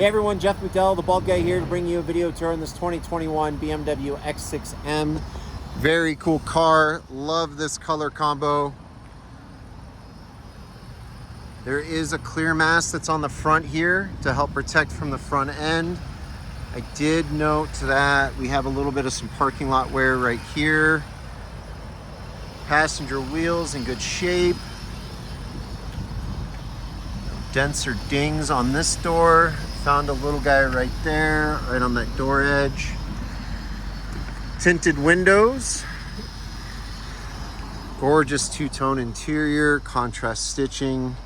Hey everyone, Jeff McDowell, the bald guy here to bring you a video tour on this 2021 BMW X6 M. Very cool car. Love this color combo. There is a clear mask that's on the front here to help protect from the front end. I did note that we have a little bit of some parking lot wear right here. Passenger wheels in good shape. Denser dings on this door. Found a little guy right there, right on that door edge. Tinted windows. Gorgeous two-tone interior, contrast stitching.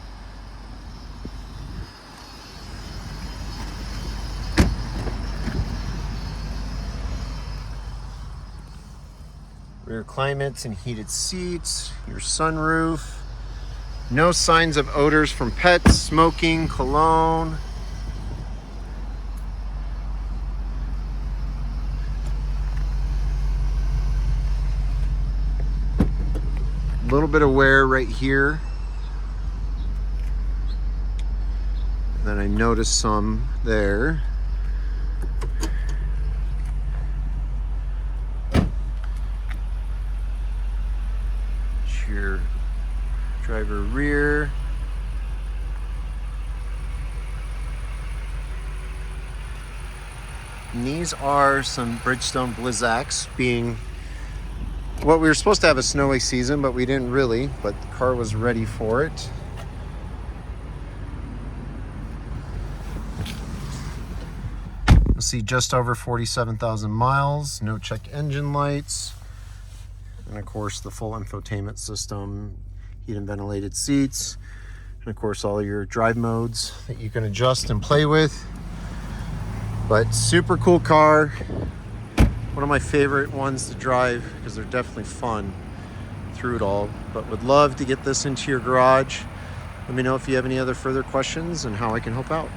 Rear climates and heated seats, your sunroof. No signs of odors from pets, smoking, cologne. A little bit of wear right here. And then I noticed some there. Your driver rear. And these are some Bridgestone Blizzaks, being what we were supposed to have a snowy season, but we didn't really, but the car was ready for it. You'll see just over 47,000 miles, no check engine lights. And of course the full infotainment system, heat and ventilated seats, and of course all your drive modes that you can adjust and play with. But super cool car. One of my favorite ones to drive because they're definitely fun through it all. But would love to get this into your garage. Let me know if you have any other further questions and how I can help out.